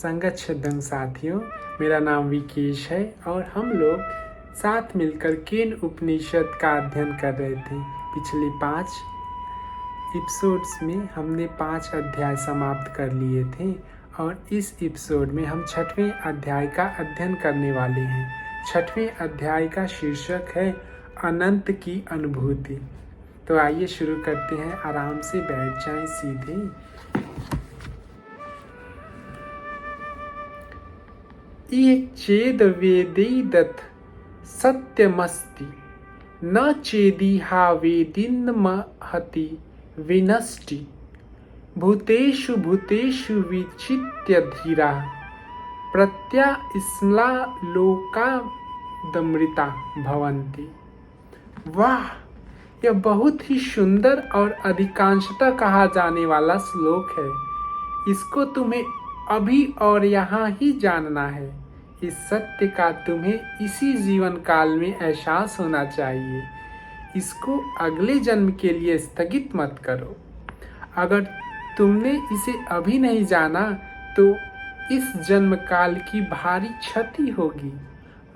संगत शुद्धं साथियों, मेरा नाम विकेश है और हम लोग साथ मिलकर केन उपनिषद का अध्ययन कर रहे थे। पिछले 5 एपिसोड्स में हमने 5 अध्याय समाप्त कर लिए थे और इस एपिसोड में हम 6वें अध्याय का अध्ययन करने वाले हैं। 6वें अध्याय का शीर्षक है अनंत की अनुभूति। तो आइए शुरू करते हैं। आराम से बैठ जाएं सीधे। ये चेद वेदेदत् सत्यमस्ति न चेदिहा वेदिन्महति विनष्टि भूतेषु भूतेषु विचित्य धीरा प्रत्यास्मला लोकादमृता भवन्ति। वाह, यह बहुत ही सुंदर और अधिकांशतः कहा जाने वाला श्लोक है। इसको तुम्हें अभी और यहाँ ही जानना है। इस सत्य का तुम्हें इसी जीवन काल में एहसास होना चाहिए। इसको अगले जन्म के लिए स्थगित मत करो। अगर तुमने इसे अभी नहीं जाना तो इस जन्म काल की भारी क्षति होगी।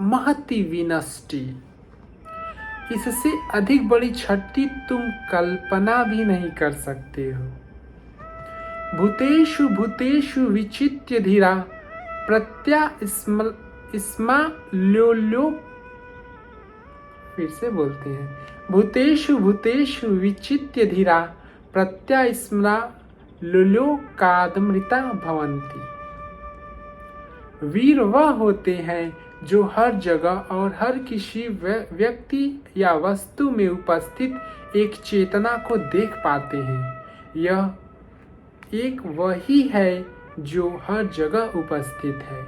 महति विनष्टि, इससे अधिक बड़ी क्षति तुम कल्पना भी नहीं कर सकते हो। भूतेषु भूतेषु विचित्य धीरा प्रत्यास्मा लो। फिर से बोलते हैं। भूतेषु भूतेषु विचित्य धीरा प्रत्यास्मा लोकादमृता भवन्ति। वीर वह होते हैं जो हर जगह और हर किसी व्यक्ति या वस्तु में उपस्थित एक चेतना को देख पाते हैं। यह एक वही है जो हर जगह उपस्थित है।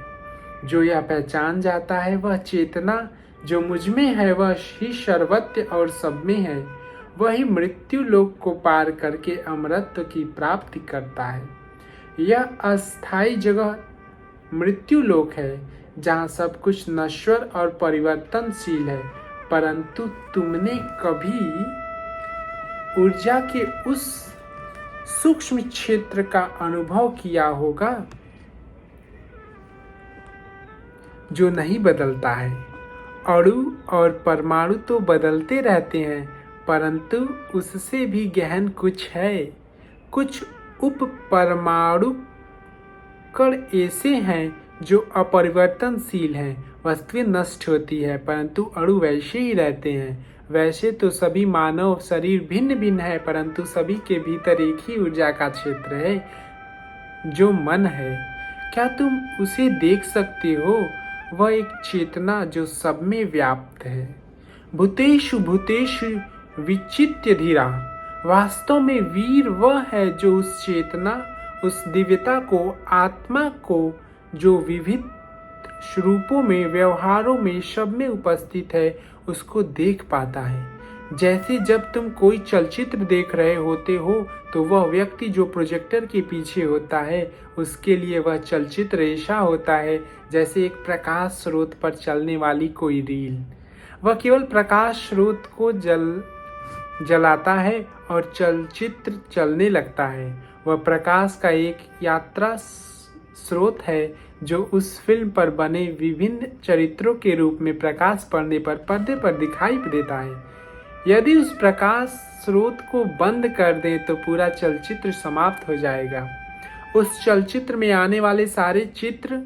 जो यह पहचान जाता है वह चेतना जो मुझमें है वह ही सर्वत्र और सब में है। वही मृत्यु लोक को पार करके अमरत्व की प्राप्ति करता है। यह अस्थायी जगह मृत्यु लोक है जहाँ सब कुछ नश्वर और परिवर्तनशील है। परंतु तुमने कभी ऊर्जा के उस सूक्ष्म क्षेत्र का अनुभव किया होगा जो नहीं बदलता है। अणु और परमाणु तो बदलते रहते हैं, परंतु उससे भी गहन कुछ है। कुछ उप परमाणु कण ऐसे हैं जो अपरिवर्तनशील हैं। वस्तुएं नष्ट होती है परंतु अणु वैसे ही रहते हैं। वैसे तो सभी मानव शरीर भिन्न भिन्न है, परंतु सभी के भीतर एक ही ऊर्जा का क्षेत्र है जो मन है। क्या तुम उसे देख सकते हो? वह एक चेतना जो सब में व्याप्त है। भूतेषु भूतेषु विचित्य धीरा, वास्तव में वीर वह है जो उस चेतना, उस दिव्यता को, आत्मा को जो विविध स्वरूपों में, व्यवहारों में, सब में उपस्थित है, उसको देख पाता है। जैसे जब तुम कोई चलचित्र देख रहे होते हो तो वह व्यक्ति जो प्रोजेक्टर के पीछे होता है उसके लिए वह चलचित्र ऐसा होता है जैसे एक प्रकाश स्रोत पर चलने वाली कोई रील। वह केवल प्रकाश स्रोत को जलाता है और चलचित्र चलने लगता है। वह प्रकाश का एक यात्रा स्रोत है जो उस फिल्म पर बने विभिन्न चरित्रों के रूप में प्रकाश पड़ने पर पर्दे पर दिखाई देता है। यदि उस प्रकाश स्रोत को बंद कर दें तो पूरा चलचित्र समाप्त हो जाएगा। उस चलचित्र में आने वाले सारे चित्र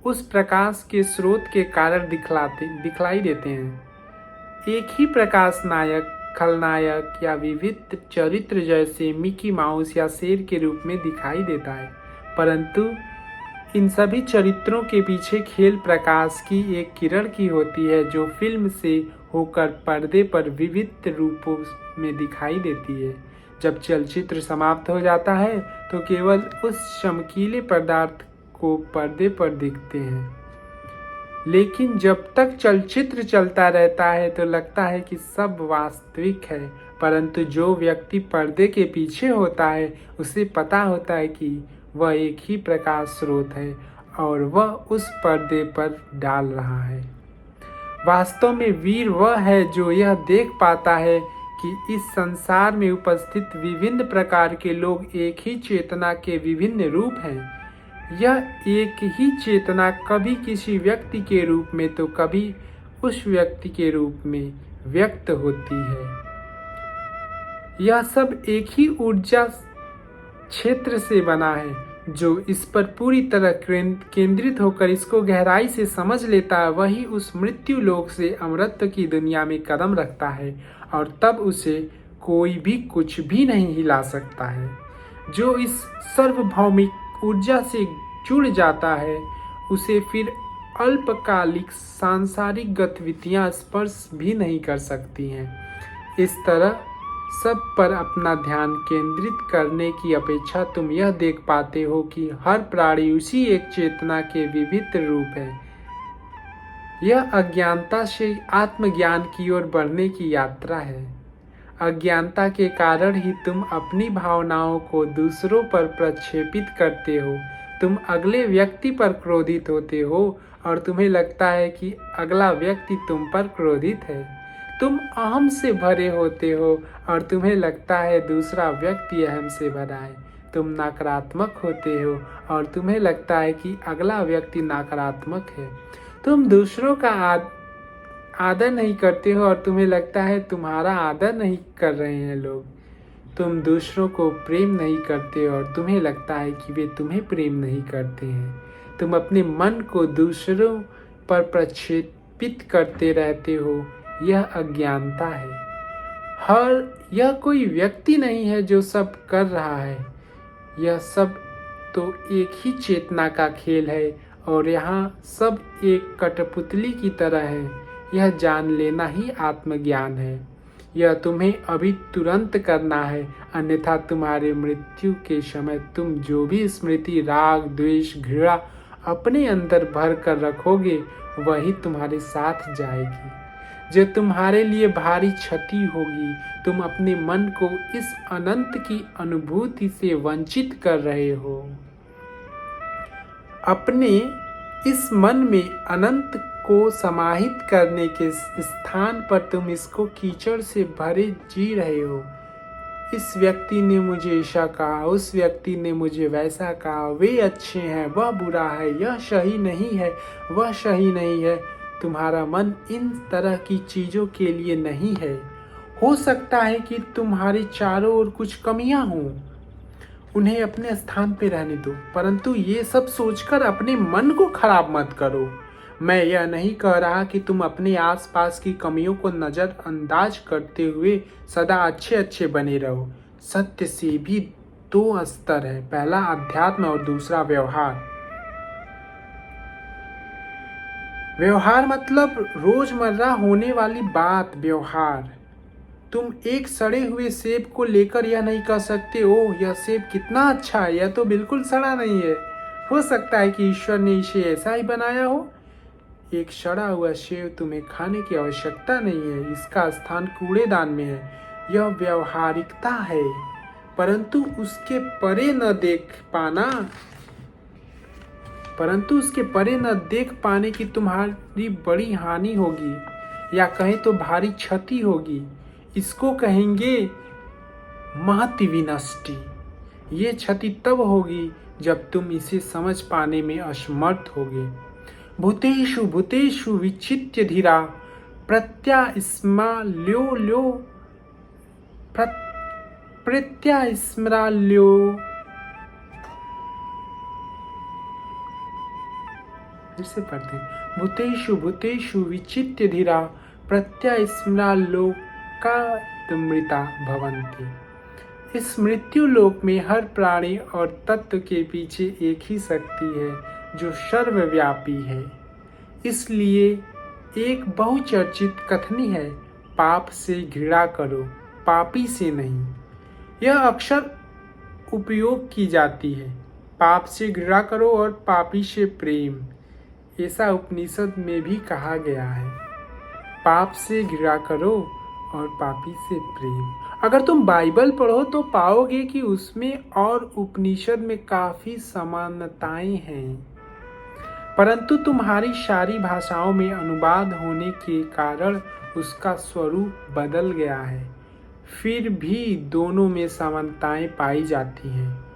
उस प्रकाश के स्रोत के कारण दिखलाई देते हैं। एक ही प्रकाश नायक, खलनायक या विविध चरित्र जैसे मिकी माउस या शेर के रूप में दिखाई देता है, परंतु इन सभी चरित्रों के पीछे खेल प्रकाश की एक किरण की होती है जो फिल्म से होकर पर्दे पर विविध रूपों में दिखाई देती है। जब चलचित्र समाप्त हो जाता है तो केवल उस चमकीले पदार्थ को पर्दे पर दिखते हैं। लेकिन जब तक चलचित्र चलता रहता है तो लगता है कि सब वास्तविक है, परंतु जो व्यक्ति पर्दे के पीछे होता है उसे पता होता है कि वह एक ही प्रकाश स्रोत है और वह उस पर्दे पर डाल रहा है। वास्तव में वीर वह है जो यह देख पाता है कि इस संसार में उपस्थित विभिन्न प्रकार के लोग एक ही चेतना के विभिन्न रूप हैं। यह एक ही चेतना कभी किसी व्यक्ति के रूप में तो कभी उस व्यक्ति के रूप में व्यक्त होती है। यह सब एक ही ऊर्जा क्षेत्र से बना है। जो इस पर पूरी तरह केंद्रित होकर इसको गहराई से समझ लेता है, वही उस मृत्यु लोक से अमरत्व की दुनिया में कदम रखता है, और तब उसे कोई भी कुछ भी नहीं हिला सकता है। जो इस सार्वभौमिक ऊर्जा से जुड़ जाता है, उसे फिर अल्पकालिक सांसारिक गतिविधियां स्पर्श भी नहीं कर सकती हैं। इस तरह सब पर अपना ध्यान केंद्रित करने की अपेक्षा तुम यह देख पाते हो कि हर प्राणी उसी एक चेतना के विभिन्न रूप है। यह अज्ञानता से आत्मज्ञान की ओर बढ़ने की यात्रा है। अज्ञानता के कारण ही तुम अपनी भावनाओं को दूसरों पर प्रक्षेपित करते हो। तुम अगले व्यक्ति पर क्रोधित होते हो और तुम्हें लगता है कि अगला व्यक्ति तुम पर क्रोधित है। तुम अहम से भरे होते हो और तुम्हें लगता है दूसरा व्यक्ति अहम से भरा है। तुम नकारात्मक होते हो और तुम्हें लगता है कि अगला व्यक्ति नकारात्मक है। तुम दूसरों का आदर नहीं करते हो और तुम्हें लगता है तुम्हारा आदर नहीं कर रहे हैं लोग। तुम दूसरों को प्रेम नहीं करते और तुम्हें लगता है कि वे तुम्हें प्रेम नहीं करते हैं। तुम अपने मन को दूसरों पर प्रक्षेपित करते रहते हो। यह अज्ञानता है। यह कोई व्यक्ति नहीं है जो सब कर रहा है। यह सब तो एक ही चेतना का खेल है और यहाँ सब एक कठपुतली की तरह है। यह जान लेना ही आत्मज्ञान है। यह तुम्हें अभी तुरंत करना है, अन्यथा तुम्हारे मृत्यु के समय तुम जो भी स्मृति, राग, द्वेष, घृणा अपने अंदर भर कर रखोगे, वही तुम्हारे साथ जाएगी, जो तुम्हारे लिए भारी क्षति होगी। तुम अपने मन को इस अनंत की अनुभूति से वंचित कर रहे हो। अपने इस मन में अनंत को समाहित करने के स्थान पर तुम इसको कीचड़ से भरे जी रहे हो। इस व्यक्ति ने मुझे ऐसा कहा, उस व्यक्ति ने मुझे वैसा कहा, वे अच्छे हैं, वह बुरा है, यह सही नहीं है, वह सही नहीं है। तुम्हारा मन इन तरह की चीज़ों के लिए नहीं है। हो सकता है कि तुम्हारे चारों ओर कुछ कमियां हों, उन्हें अपने स्थान पर रहने दो, परंतु ये सब सोचकर अपने मन को खराब मत करो। मैं यह नहीं कह रहा कि तुम अपने आसपास की कमियों को नज़रअंदाज करते हुए सदा अच्छे बने रहो। सत्य से भी दो स्तर है, पहला अध्यात्म और दूसरा व्यवहार। व्यवहार मतलब रोजमर्रा होने वाली बात। व्यवहार तुम एक सड़े हुए सेब को लेकर यह नहीं कह सकते, ओह यह सेब कितना अच्छा है, यह तो बिल्कुल सड़ा नहीं है। हो सकता है कि ईश्वर ने इसे ऐसा ही बनाया हो। एक सड़ा हुआ सेब तुम्हें खाने की आवश्यकता नहीं है, इसका स्थान कूड़ेदान में है। यह व्यवहारिकता है, परंतु उसके परे न देख पाने की तुम्हारी बड़ी हानि होगी, या कहें तो भारी क्षति होगी। इसको कहेंगे महति विनष्टि। ये क्षति तब होगी जब तुम इसे समझ पाने में असमर्थ होगे। भूतेषु भूतेषु विचित्य धीरा प्रत्यास्मराल्यो फिर से पढ़ते हैं। भूतेषु भूतेषु विचित्य धीरा प्रत्यास्मराल्लोकामृता भवन्ति। इस मृत्यु लोक में हर प्राणी और तत्व के पीछे एक ही शक्ति है जो सर्वव्यापी है। इसलिए एक बहुचर्चित कथनी है, पाप से घृणा करो, पापी से नहीं। यह अक्सर उपयोग की जाती है। पाप से घृणा करो और पापी से प्रेम, ऐसा उपनिषद में भी कहा गया है। पाप से घृणा करो और पापी से प्रेम। अगर तुम बाइबल पढ़ो तो पाओगे कि उसमें और उपनिषद में काफी समानताएं हैं, परंतु तुम्हारी सारी भाषाओं में अनुवाद होने के कारण उसका स्वरूप बदल गया है। फिर भी दोनों में समानताएं पाई जाती हैं।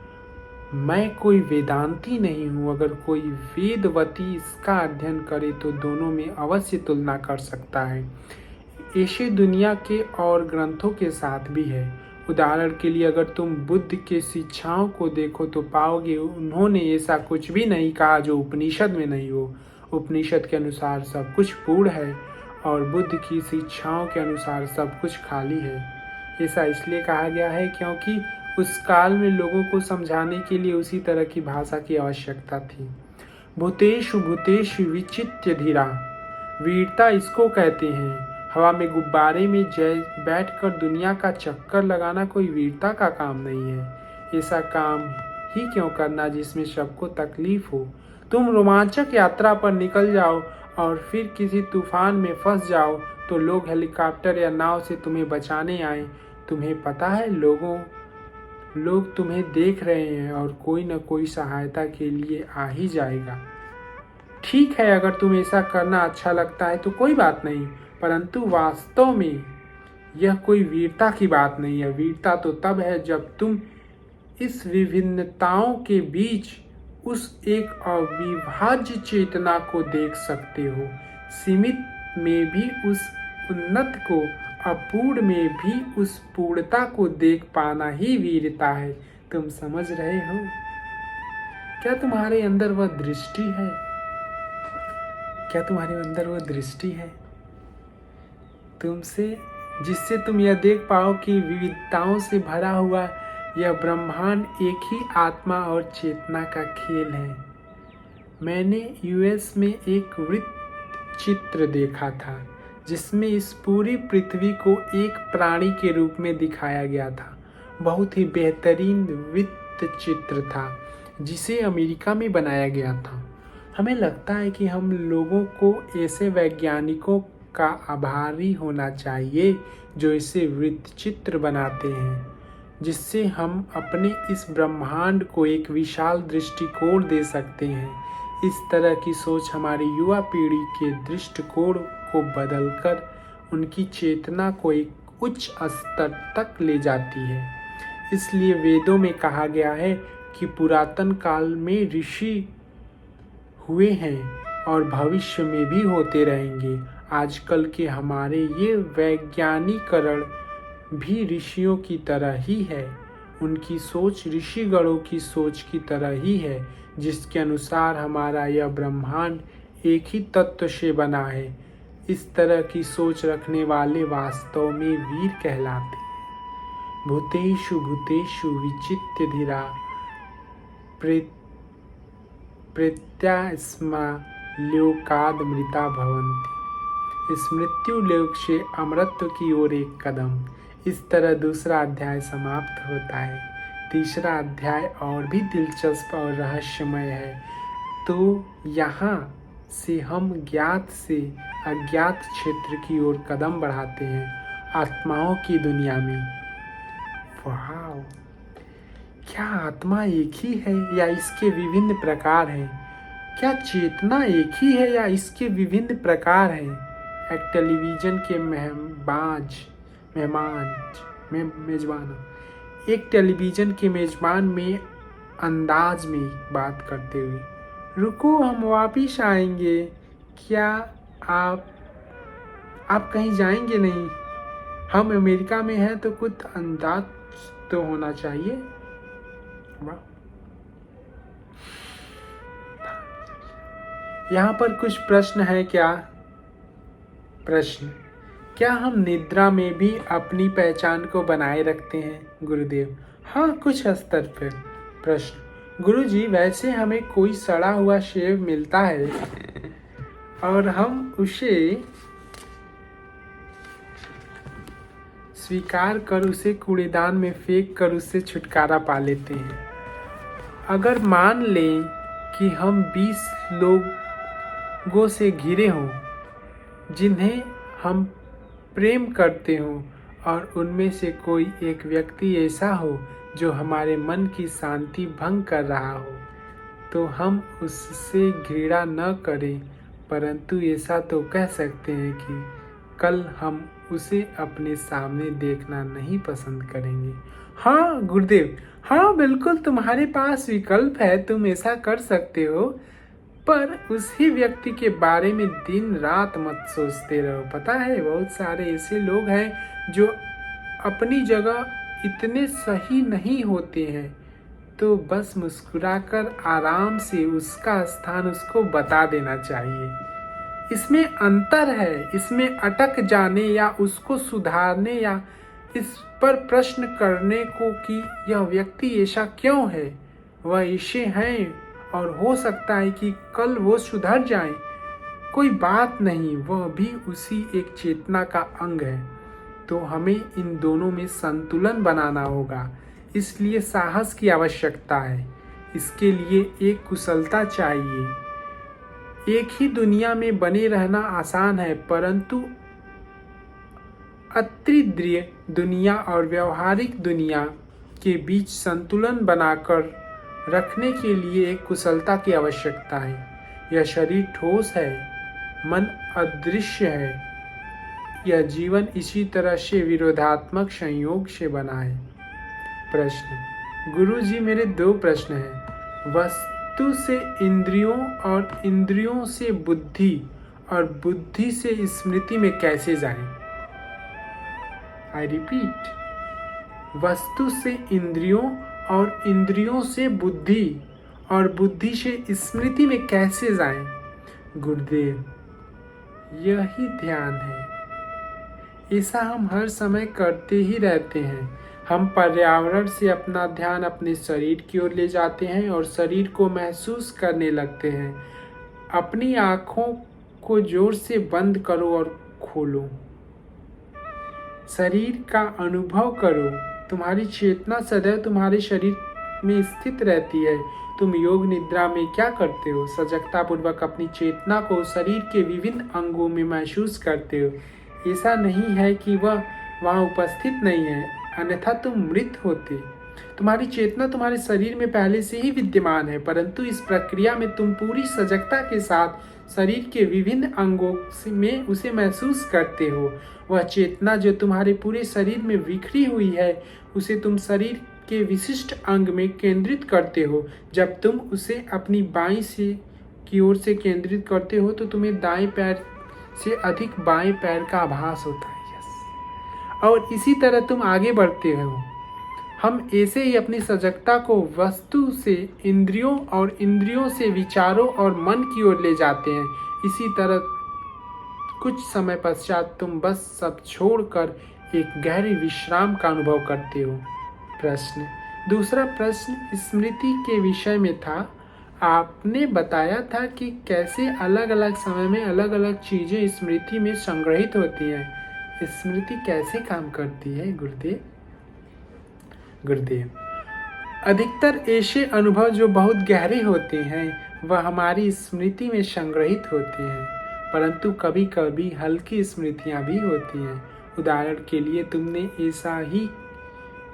मैं कोई वेदांती नहीं हूँ। अगर कोई वेदवती इसका अध्ययन करे तो दोनों में अवश्य तुलना कर सकता है। ऐसे दुनिया के और ग्रंथों के साथ भी है। उदाहरण के लिए अगर तुम बुद्ध के शिक्षाओं को देखो तो पाओगे उन्होंने ऐसा कुछ भी नहीं कहा जो उपनिषद में नहीं हो। उपनिषद के अनुसार सब कुछ पूर्ण है और बुद्ध की शिक्षाओं के अनुसार सब कुछ खाली है। ऐसा इसलिए कहा गया है क्योंकि उस काल में लोगों को समझाने के लिए उसी तरह की भाषा की आवश्यकता थी। भूतेषु भूतेषु विचित्य धीरा, वीरता इसको कहते हैं। हवा में गुब्बारे में बैठकर दुनिया का चक्कर लगाना कोई वीरता का काम नहीं है। ऐसा काम ही क्यों करना जिसमें सबको तकलीफ हो। तुम रोमांचक यात्रा पर निकल जाओ और फिर किसी तूफान में फंस जाओ तो लोग हेलीकॉप्टर या नाव से तुम्हें बचाने आए। तुम्हें पता है लोग तुम्हें देख रहे हैं और कोई न कोई सहायता के लिए आ ही जाएगा। ठीक है, अगर तुम्हें ऐसा करना अच्छा लगता है तो कोई बात नहीं, परंतु वास्तव में यह कोई वीरता की बात नहीं है। वीरता तो तब है जब तुम इस विभिन्नताओं के बीच उस एक अविभाज्य चेतना को देख सकते हो। सीमित में भी उस उन्नत को, अपूर्ण में भी उस पूर्णता को देख पाना ही वीरता है। तुम समझ रहे हो? क्या तुम्हारे अंदर वह दृष्टि है? क्या तुम्हारे अंदर वह दृष्टि है जिससे तुम यह देख पाओ कि विविधताओं से भरा हुआ यह ब्रह्मांड एक ही आत्मा और चेतना का खेल है। मैंने यूएस में एक वृत्त चित्र देखा था जिसमें इस पूरी पृथ्वी को एक प्राणी के रूप में दिखाया गया था। बहुत ही बेहतरीन वृत्त चित्र था जिसे अमेरिका में बनाया गया था। हमें लगता है कि हम लोगों को ऐसे वैज्ञानिकों का आभारी होना चाहिए जो इसे वृत्त चित्र बनाते हैं, जिससे हम अपने इस ब्रह्मांड को एक विशाल दृष्टिकोण दे सकते हैं। इस तरह की सोच हमारी युवा पीढ़ी के दृष्टिकोण को बदलकर उनकी चेतना को एक उच्च स्तर तक ले जाती है। इसलिए वेदों में कहा गया है कि पुरातन काल में ऋषि हुए हैं और भविष्य में भी होते रहेंगे। आजकल के हमारे ये वैज्ञानिकरण भी ऋषियों की तरह ही है। उनकी सोच ऋषिगणों की सोच की तरह ही है, जिसके अनुसार हमारा यह ब्रह्मांड एक ही तत्व से बना है। इस तरह की सोच रखने वाले वास्तव में वीर कहलाते हैं। भूतेषु भूतेषु विचित्य धीरा प्रत्यास्मा लोकाद मृता भवन्ति। इस मृत्यु लोक से अमरत्व की ओर एक कदम। इस तरह दूसरा अध्याय समाप्त होता है। तीसरा अध्याय और भी दिलचस्प और रहस्यमय है। तो यहाँ से हम ज्ञात से अज्ञात क्षेत्र की ओर कदम बढ़ाते हैं, आत्माओं की दुनिया में। वाह! क्या आत्मा एक ही है या इसके विभिन्न प्रकार हैं? क्या चेतना एक ही है या इसके विभिन्न प्रकार हैं? एक टेलीविजन के एक टेलीविजन के मेजबान में अंदाज में बात करते हुए, रुको हम वापिस आएंगे। क्या आप कहीं जाएंगे नहीं? हम अमेरिका में हैं तो कुछ अंदाज तो होना चाहिए। यहाँ पर कुछ प्रश्न है। क्या हम निद्रा में भी अपनी पहचान को बनाए रखते हैं? गुरुदेव: हाँ, कुछ स्तर पर। प्रश्न: गुरुजी, वैसे हमें कोई सड़ा हुआ सेब मिलता है और हम उसे स्वीकार कर उसे कूड़ेदान में फेंक कर उससे छुटकारा पा लेते हैं। अगर मान लें कि हम 20 लोगों से घिरे हों जिन्हें हम प्रेम करते हों और उनमें से कोई एक व्यक्ति ऐसा हो जो हमारे मन की शांति भंग कर रहा हो, तो हम उससे घृणा न करें, परंतु ऐसा तो कह सकते हैं कि कल हम उसे अपने सामने देखना नहीं पसंद करेंगे। हाँ गुरुदेव, हाँ बिल्कुल, तुम्हारे पास विकल्प है, तुम ऐसा कर सकते हो, पर उसी व्यक्ति के बारे में दिन रात मत सोचते रहो। पता है बहुत सारे ऐसे लोग हैं जो अपनी जगह इतने सही नहीं होते हैं, तो बस मुस्कुराकर आराम से उसका स्थान उसको बता देना चाहिए। इसमें अंतर है, इसमें अटक जाने या उसको सुधारने या इस पर प्रश्न करने को कि यह व्यक्ति ऐसा क्यों है, वह ऐसे हैं और हो सकता है कि कल वो सुधर जाए। कोई बात नहीं, वह भी उसी एक चेतना का अंग है। तो हमें इन दोनों में संतुलन बनाना होगा, इसलिए साहस की आवश्यकता है। इसके लिए एक कुशलता चाहिए। एक ही दुनिया में बने रहना आसान है, परंतु अतीन्द्रिय दुनिया और व्यवहारिक दुनिया के बीच संतुलन बनाकर रखने के लिए एक कुशलता की आवश्यकता है। यह शरीर ठोस है, मन अदृश्य है, यह जीवन इसी तरह से विरोधात्मक संयोग से बना है। प्रश्न, गुरुजी मेरे 2 प्रश्न हैं। वस्तु से इंद्रियों और इंद्रियों से बुद्धि और बुद्धि से स्मृति में कैसे जाएं? आई रिपीट, वस्तु से इंद्रियों और इंद्रियों से बुद्धि और बुद्धि से स्मृति में कैसे जाएं? गुरुदेव, यही ध्यान है। ऐसा हम हर समय करते ही रहते हैं। हम पर्यावरण से अपना ध्यान अपने शरीर की ओर ले जाते हैं और शरीर को महसूस करने लगते हैं। अपनी आँखों को जोर से बंद करो और खोलो। शरीर का अनुभव करो। तुम्हारी चेतना सदैव तुम्हारे शरीर में स्थित रहती है। तुम योग निद्रा में क्या करते हो? सजगता पूर्वक अपनी चेतना को शरीर के विभिन्न अंगों में महसूस करते हो। ऐसा नहीं है कि वह वहाँ उपस्थित नहीं है, अन्यथा तुम मृत होते। तुम्हारी चेतना तुम्हारे शरीर में पहले से ही विद्यमान है, परंतु इस प्रक्रिया में तुम पूरी सजगता के साथ शरीर के विभिन्न अंगों में उसे महसूस करते हो। वह चेतना जो तुम्हारे पूरे शरीर में बिखरी हुई है, उसे तुम शरीर के विशिष्ट अंग में केंद्रित करते हो। जब तुम उसे अपनी बाईं से की ओर से केंद्रित करते हो तो तुम्हें दाएं पैर से अधिक बाएं पैर का आभास होता है। और इसी तरह तुम आगे बढ़ते हो। हम ऐसे ही अपनी सजगता को वस्तु से इंद्रियों और इंद्रियों से विचारों और मन की ओर ले जाते हैं। इसी तरह कुछ समय पश्चात तुम बस सब छोड़कर एक गहरे विश्राम का अनुभव करते हो। प्रश्न, दूसरा प्रश्न स्मृति के विषय में था। आपने बताया था कि कैसे अलग अलग समय में अलग अलग चीजें स्मृति में संग्रहित होती हैं। स्मृति कैसे काम करती है गुरुदेव? गुरुदेव, अधिकतर ऐसे अनुभव जो बहुत गहरे होते हैं वह हमारी स्मृति में संग्रहित होते हैं, परंतु कभी कभी हल्की स्मृतियां भी होती हैं। उदाहरण के लिए तुमने ऐसा ही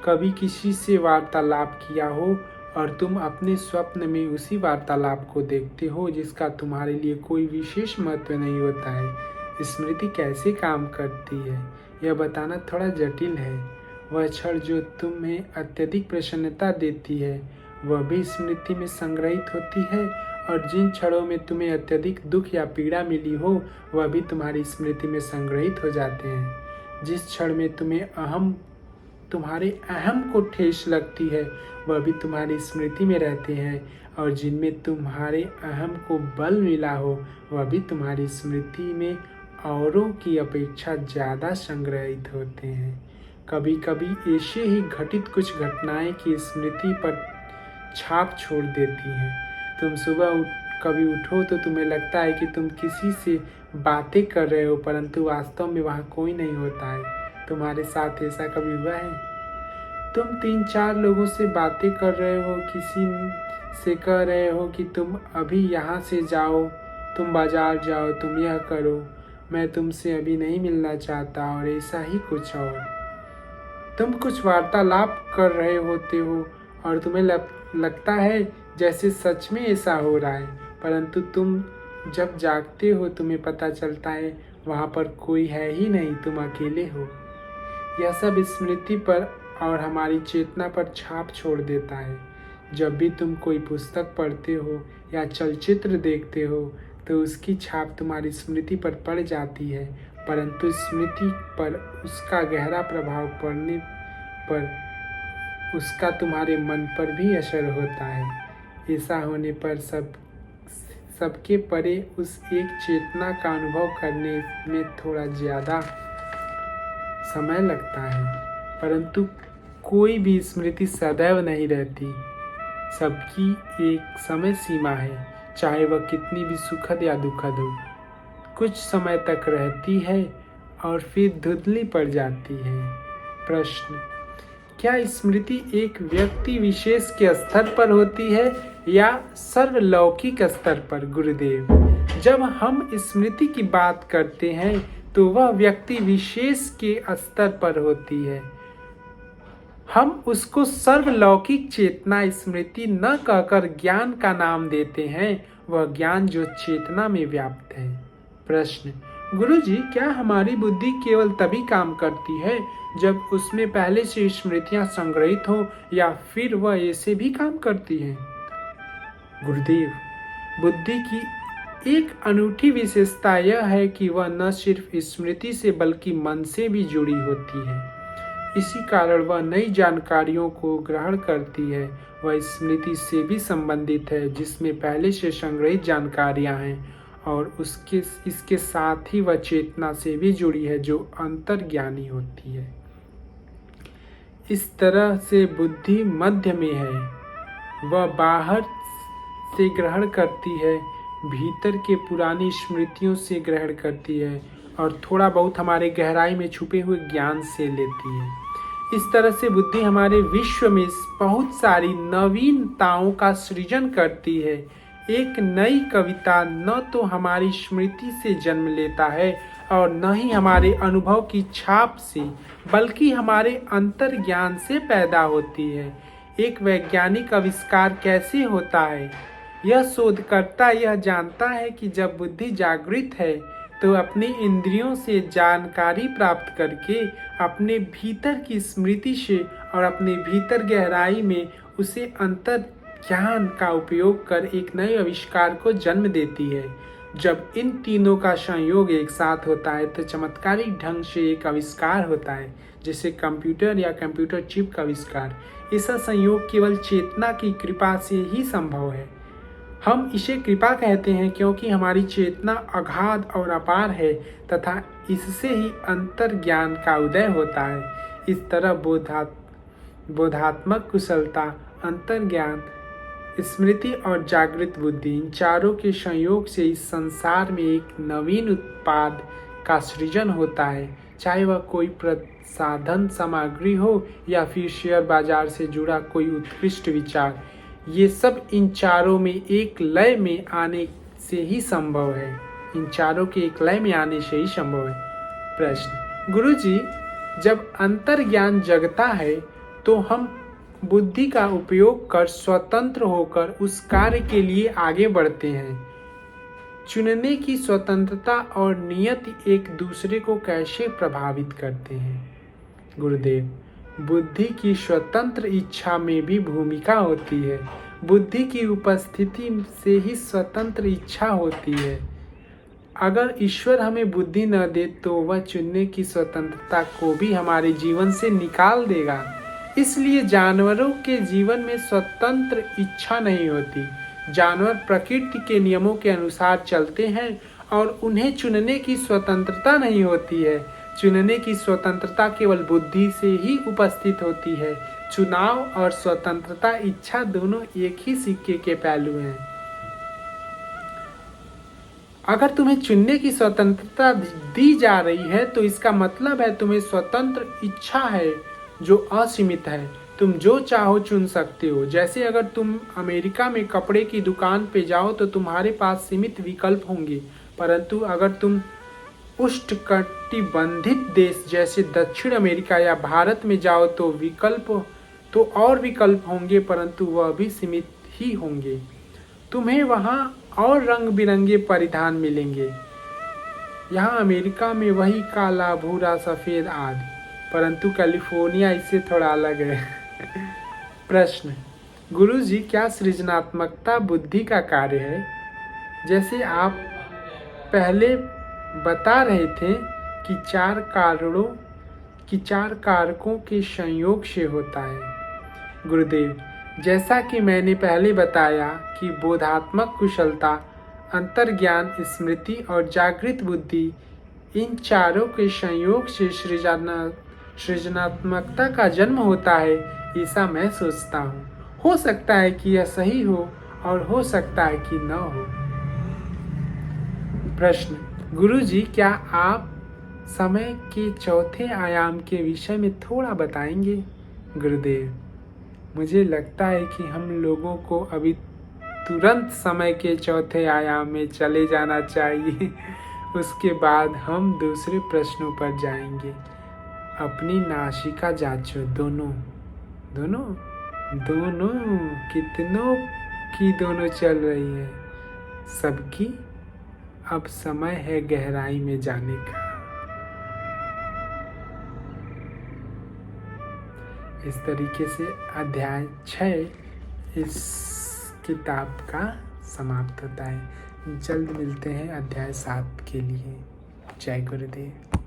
कभी किसी से वार्तालाप किया हो और तुम अपने स्वप्न में उसी वार्तालाप को देखते हो जिसका तुम्हारे लिए कोई विशेष महत्व नहीं होता है। स्मृति कैसे काम करती है यह बताना थोड़ा जटिल है। वह क्षण जो तुम्हें अत्यधिक प्रसन्नता देती है वह भी स्मृति में संग्रहित होती है, और जिन क्षणों में तुम्हें अत्यधिक दुख या पीड़ा मिली हो वह भी तुम्हारी स्मृति में संग्रहित हो जाते हैं। जिस क्षण में तुम्हारे अहम को ठेस लगती है वह भी तुम्हारी स्मृति में रहते हैं, और जिनमें तुम्हारे अहम को बल मिला हो वह भी तुम्हारी स्मृति में औरों की अपेक्षा ज़्यादा संग्रहित होते हैं। कभी कभी ऐसे ही घटित कुछ घटनाएं की स्मृति पर छाप छोड़ देती हैं। तुम सुबह कभी उठो तो तुम्हें लगता है कि तुम किसी से बातें कर रहे हो, परंतु वास्तव में वहाँ कोई नहीं होता है। तुम्हारे साथ ऐसा कभी हुआ है? तुम 3-4 लोगों से बातें कर रहे हो, किसी से कह रहे हो कि तुम अभी यहाँ से जाओ, तुम बाजार जाओ, तुम यह करो, मैं तुमसे अभी नहीं मिलना चाहता, और ऐसा ही कुछ और। तुम कुछ वार्तालाप कर रहे होते हो और तुम्हें लगता है जैसे सच में ऐसा हो रहा है, परंतु तुम जब जागते हो तुम्हें पता चलता है वहाँ पर कोई है ही नहीं, तुम अकेले हो। यह सब स्मृति पर और हमारी चेतना पर छाप छोड़ देता है। जब भी तुम कोई पुस्तक पढ़ते हो या चलचित्र देखते हो तो उसकी छाप तुम्हारी स्मृति पर पड़ जाती है, परंतु स्मृति पर उसका गहरा प्रभाव पड़ने पर उसका तुम्हारे मन पर भी असर होता है। ऐसा होने पर सबके परे उस एक चेतना का अनुभव करने में थोड़ा ज़्यादा समय लगता है, परंतु कोई भी स्मृति सदैव नहीं रहती। सबकी एक समय सीमा है, चाहे वह कितनी भी सुखद या दुखद हो। कुछ समय तक रहती है और फिर धुंधली पड़ जाती है। प्रश्न: क्या स्मृति एक व्यक्ति विशेष के स्तर पर होती है या सर्वलौकिक स्तर पर? गुरुदेव, जब हम स्मृति की बात करते हैं तो वह व्यक्ति विशेष के स्तर पर होती है। हम उसको सर्वलौकिक चेतना स्मृति न कहकर ज्ञान का नाम देते हैं, वह ज्ञान जो चेतना में व्याप्त है। प्रश्न: गुरुजी, क्या हमारी बुद्धि केवल तभी काम करती है जब उसमें पहले से स्मृतियां संग्रहित हो या फिर वह ऐसे भी काम करती है? गुरुदेव, बुद्धि की एक अनूठी विशेषता यह है कि वह न सिर्फ स्मृति से बल्कि मन से भी जुड़ी होती है। इसी कारण वह नई जानकारियों को ग्रहण करती है। वह स्मृति से भी संबंधित है जिसमें पहले से संग्रहित जानकारियां हैं, और इसके साथ ही वह चेतना से भी जुड़ी है जो अंतर्ज्ञानी होती है। इस तरह से बुद्धि मध्य में है। वह बाहर से ग्रहण करती है, भीतर के पुरानी स्मृतियों से ग्रहण करती है और थोड़ा बहुत हमारे गहराई में छुपे हुए ज्ञान से लेती है। इस तरह से बुद्धि हमारे विश्व में बहुत सारी नवीनताओं का सृजन करती है। एक नई कविता न तो हमारी स्मृति से जन्म लेता है और न ही हमारे अनुभव की छाप से, बल्कि हमारे अंतर्ज्ञान से पैदा होती है। एक वैज्ञानिक आविष्कार कैसे होता है? यह शोधकर्ता यह जानता है कि जब बुद्धि जागृत है तो अपनी इंद्रियों से जानकारी प्राप्त करके अपने भीतर की स्मृति से और अपने भीतर गहराई में उसे अंतर ज्ञान का उपयोग कर एक नए आविष्कार को जन्म देती है। जब इन तीनों का संयोग एक साथ होता है तो चमत्कारिक ढंग से एक आविष्कार होता है, जैसे कंप्यूटर या कंप्यूटर चिप का आविष्कार। ऐसा संयोग केवल चेतना की कृपा से ही संभव है। हम इसे कृपा कहते हैं क्योंकि हमारी चेतना अगाध और अपार है तथा इससे ही अंतर्ज्ञान का उदय होता है। इस तरह बोधात्मक कुशलता, अंतर्ज्ञान, स्मृति और जागृत बुद्धि, इन चारों के संयोग से इस संसार में एक नवीन उत्पाद का सृजन होता है, चाहे वह कोई प्रसाधन सामग्री हो या फिर शेयर बाजार से जुड़ा कोई उत्कृष्ट विचार। ये सब इन चारों में एक लय में आने से ही संभव है। इन चारों के एक लय में आने से ही संभव है। प्रश्न: गुरुजी, जब अंतर्ज्ञान जगता है तो हम बुद्धि का उपयोग कर स्वतंत्र होकर उस कार्य के लिए आगे बढ़ते हैं। चुनने की स्वतंत्रता और नियति एक दूसरे को कैसे प्रभावित करते हैं? गुरुदेव, बुद्धि की स्वतंत्र इच्छा में भी भूमिका होती है। बुद्धि की उपस्थिति से ही स्वतंत्र इच्छा होती है। अगर ईश्वर हमें बुद्धि न दे तो वह चुनने की स्वतंत्रता को भी हमारे जीवन से निकाल देगा। इसलिए जानवरों के जीवन में स्वतंत्र इच्छा नहीं होती। जानवर प्रकृति के नियमों के अनुसार चलते हैं और उन्हें चुनने की स्वतंत्रता नहीं होती है। चुनने की स्वतंत्रता केवल बुद्धि से ही उपस्थित होती है। चुनाव और स्वतंत्रता इच्छा दोनों एक ही सिक्के के पहलू हैं। अगर तुम्हें चुनने की स्वतंत्रता दी जा रही है तो इसका मतलब है तुम्हें स्वतंत्र इच्छा है जो असीमित है। तुम जो चाहो चुन सकते हो। जैसे अगर तुम अमेरिका में कपड़े की दुकान पे जाओ तो तुम्हारे पास सीमित विकल्प होंगे, परंतु अगर तुम उष्णकटिबंधित देश जैसे दक्षिण अमेरिका या भारत में जाओ तो और विकल्प होंगे, परंतु वह भी सीमित ही होंगे। तुम्हें वहाँ और रंग बिरंगे परिधान मिलेंगे। यहाँ अमेरिका में वही काला, भूरा, सफ़ेद आदि। परंतु कैलिफोर्निया इससे थोड़ा अलग है। प्रश्न, गुरुजी क्या सृजनात्मकता बुद्धि का कार्य है? जैसे आप पहले बता रहे थे कि चार कारकों के संयोग से होता है। गुरुदेव, जैसा कि मैंने पहले बताया कि बोधात्मक कुशलता, अंतर्ज्ञान, स्मृति और जागृत बुद्धि, इन चारों के संयोग से सृजनात्मकता का जन्म होता है, ऐसा मैं सोचता हूँ। हो सकता है कि यह सही हो और हो सकता है कि न हो। प्रश्न, गुरुजी क्या आप समय के चौथे आयाम के विषय में थोड़ा बताएंगे? गुरुदेव, मुझे लगता है कि हम लोगों को अभी तुरंत समय के चौथे आयाम में चले जाना चाहिए। उसके बाद हम दूसरे प्रश्नों पर जाएंगे। अपनी नासिका जांचो। दोनों कितनों की दोनों चल रही है। सबकी अब समय है गहराई में जाने का। इस तरीके से अध्याय 6 इस किताब का समाप्त होता है। जल्द मिलते हैं अध्याय 7 के लिए। जय गुरुदेव।